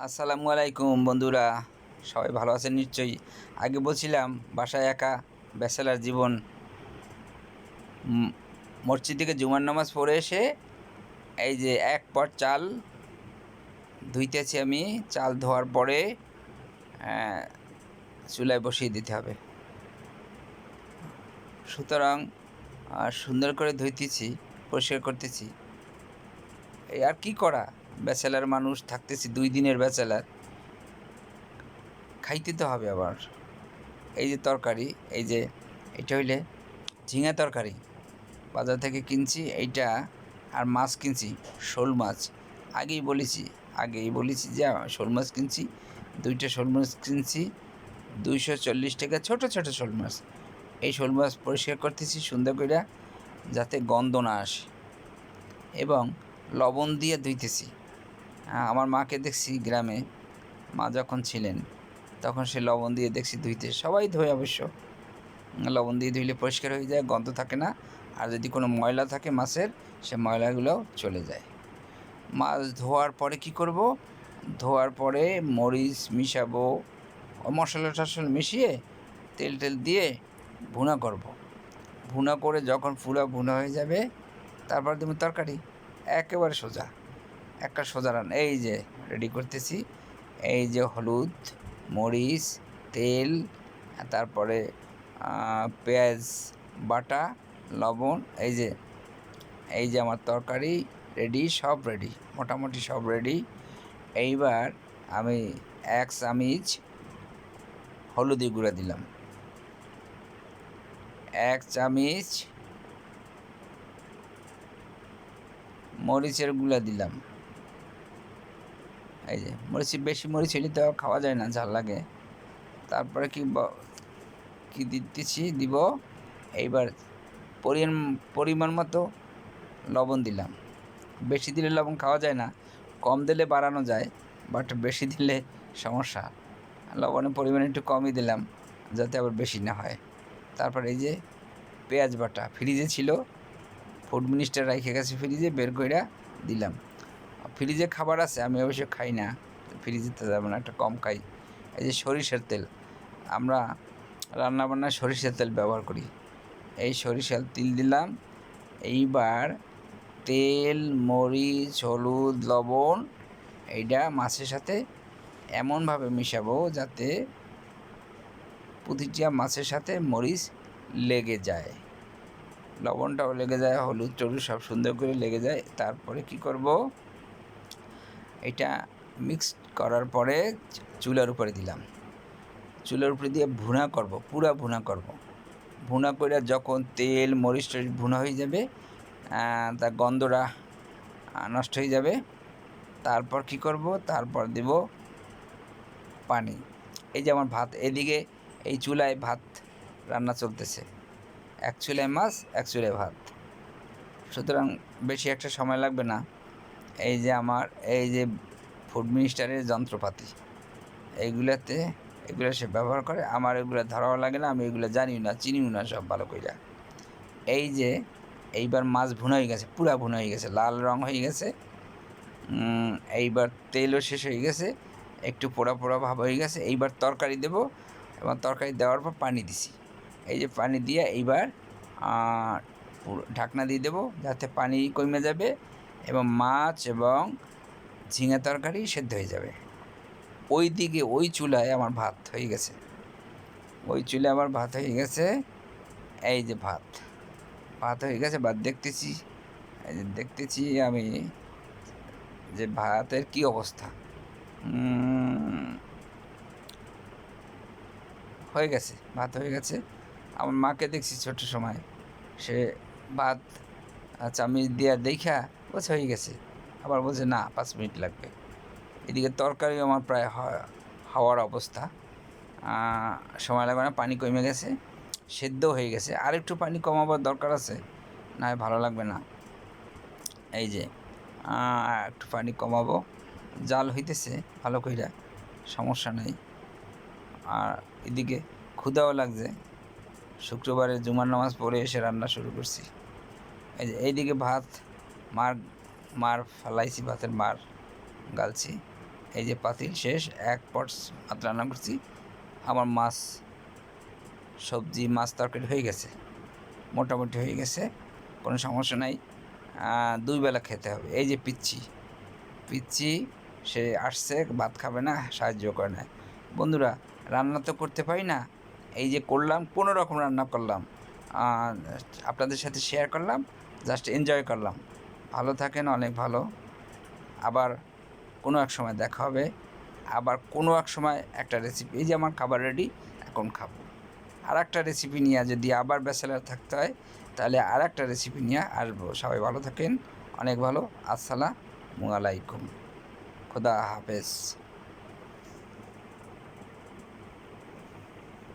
আসসালামু আলাইকুম বন্ধুরা, সবাই ভালো আছেন নিশ্চয়ই। আগে বলছিলাম বাসায় একা ব্যাচেলার জীবন। মসজিদ থেকে জুমার নামাজ পড়ে এসে এই যে এক পট চাল ধুইতেছি আমি। চাল ধোয়ার পরে চুলায় বসিয়ে দিতে হবে। সুতরাং সুন্দর করে ধুইতেছি, পরিষ্কার করতেছি। এই আর কি করা, ব্যাচেলার মানুষ থাকতেছি, 2 দিনের ব্যাচেলার, খাইতে তো হবে আবার। এই যে তরকারি, এই যে এটা হইলে ঝিঙা তরকারি, বাজার থেকে কিনছি এইটা। আর মাছ কিনছি শোল মাছ। আগেই বলেছি যে শোল মাছ কিনছি, 2টা শোল মাছ কিনছি, 240 টাকা, ছোট ছোট শোল মাছ। এই শোল মাছ পরিষ্কার করতেছি সুন্দর করে, যাতে গন্ধ না আসে, এবং লবণ দিয়ে ধুইতেছি। আমার মাকে দেখছি গ্রামে, মা যখন ছিলেন তখন সে লবণ দিয়ে দেখছি ধুইতে, সবাই ধোয় অবশ্য। লবণ দিয়ে ধুইলে পরিষ্কার হয়ে যায়, গন্ধ থাকে না। আর যদি কোনো ময়লা থাকে মাছের, সে ময়লাগুলো চলে যায়। মাছ ধোয়ার পরে কি করব, ধোয়ার পরে মরিচ মিশাবো, মশলা টশলা মিশিয়ে তেল টেল দিয়ে ভুনা করব। ভুনা করে যখন পুরো ভুনা হয়ে যাবে, তারপর দেবো তরকারি। একেবারে সোজা, একটা সোজা রান্না। এই যে রেডি করতেছি, এই যে হলুদ, মরিচ, তেল, তারপরে পেঁয়াজ বাটা, লবণ। এই যে আমার তরকারি রেডি, সব রেডি, মোটামুটি সব রেডি। এইবার আমি 1 চামচ হলুদি গুঁড়া দিলাম, 1 চামচ মরিচের গুঁড়া দিলাম। এই যে বেশি মরিচ হলে তো খাওয়া যায় না, ঝাল লাগে। তারপরে কি দিব, এইবার পরিমাণ মতো লবণ দিলাম। বেশি দিলে লবণ খাওয়া যায় না, কম দিলে বাড়ানো যায়, বাট বেশি দিলে সমস্যা। লবণের পরিমাণ একটু কমই দিলাম, যাতে আবার বেশি না হয়। তারপর এই যে পেঁয়াজ বাটা ফ্রিজে ছিল, ফুড মিনিস্টার রেখে গেছে ফ্রিজে, বের করে দিলাম। ফ্রিজে খাবার আছে, আমি অবশ্য খাই না, ফ্রিজে তো যাবো না, একটা কম খাই। এই যে সরিষার তেল, আমরা রান্নাবান্নায় সরিষার তেল ব্যবহার করি, এই সরিষার তেল দিলাম। এইবার তেল, মরিচ, হলুদ, লবণ এইটা মাছের সাথে এমনভাবে মিশাবো যাতে প্রতিটা মাছের সাথে মরিচ লেগে যায়, লবণটাও লেগে যায়, হলুদ টলুদ সব সুন্দর করে লেগে যায়। তারপরে কি করব, এটা মিক্স করার পরে চুলার উপরে দিলাম। চুলার উপরে দিয়ে ভুনা করব, পুরা ভুনা করব। ভুনা করে যখন তেল মরিচ টরিচ ভুনা হয়ে যাবে, তার গন্ধটা নষ্ট হয়ে যাবে, তারপর কি করব, তারপর দেব পানি। এই যে আমার ভাত, এদিকে এই চুলায় ভাত রান্না চলতেছে, এক চুলায় মাছ, এক চুলায় ভাত, সুতরাং বেশি একটা সময় লাগবে না। এই যে আমার এই যে ফুড মিনিস্টারের যন্ত্রপাতি, এগুলো সে ব্যবহার করে, আমার এগুলো ধরাও লাগে না, আমি এগুলো জানিও না, চিনিও না সব ভালো কইরা। এই যে এইবার মাছ ভুনা হয়ে গেছে, পুরা ভুনা হয়ে গেছে, লাল রং হয়ে গেছে। এইবার তেলও শেষ হয়ে গেছে, একটু পোড়া পোড়া ভাব হয়ে গেছে। এইবার তরকারি দেব, এবং তরকারি দেওয়ার পর পানি দিছি। এই যে পানি দিয়ে এইবার ঢাকনা দিয়ে দেবো, যাতে পানি কমে যাবে এবং মাছ এবং ঝিঙা তরকারি সেদ্ধ হয়ে যাবে। ওই দিকে ওই চুলায় আমার ভাত হয়ে গেছে, ওই চুলায় আমার ভাত হয়ে গেছে। এই যে ভাত হয়ে গেছে, ভাত দেখতেছি, এই যে দেখতেছি আমি যে ভাতের কি অবস্থা। হয়ে গেছে, ভাত হয়ে গেছে। আমার মাকে দেখছি ছোট সময়, সে ভাত চামচ দিয়া দেখা বলছে হয়ে গেছে, আবার বলছে না 5 মিনিট লাগবে। এদিকে তরকারি আমার প্রায় হওয়ার অবস্থা, সময় লাগবে না, পানি কমে গেছে, সেদ্ধ হয়ে গেছে। আর একটু পানি কমাবার দরকার আছে, না ভালো লাগবে না। এই যে একটু পানি কমাবো, জাল হইতেছে ভালো কইরা, সমস্যা নেই। আর এদিকে ক্ষুধাও লাগছে, শুক্রবারে জুমার নামাজ পড়ে এসে রান্না শুরু করছি। এই যে এইদিকে ভাত মার ফেলাইছি, ভাতের মার গালছি, এই যে পাতিল শেষ, 1 পট ভাত রান্না করছি। আমার মাছ সবজি মাছ তরকারি হয়ে গেছে, মোটামুটি হয়ে গেছে, কোনো সমস্যা নাই। 2 বেলা খেতে হবে। এই যে পিচ্ছি সে আসছে, ভাত খাবে না, সাহায্য করে না। বন্ধুরা, রান্না তো করতে পারি না, এই যে করলাম, কোনো রকম রান্না করলাম, আপনাদের সাথে শেয়ার করলাম, জাস্ট এনজয় করলাম। ভালো থাকেন, অনেক ভালো। আবার কোনো এক সময় দেখা হবে, আবার কোনো এক সময় একটা রেসিপি। এই যে আমার খাবার রেডি, এখন খাবো। আর একটা রেসিপি নিয়ে যদি আবার ব্যাচেলার থাকতে হয়, তাহলে আর একটা রেসিপি নিয়ে আসবো। সবাই ভালো থাকেন, অনেক ভালো। আসসালামু আলাইকুম, খুদা হাফেজ।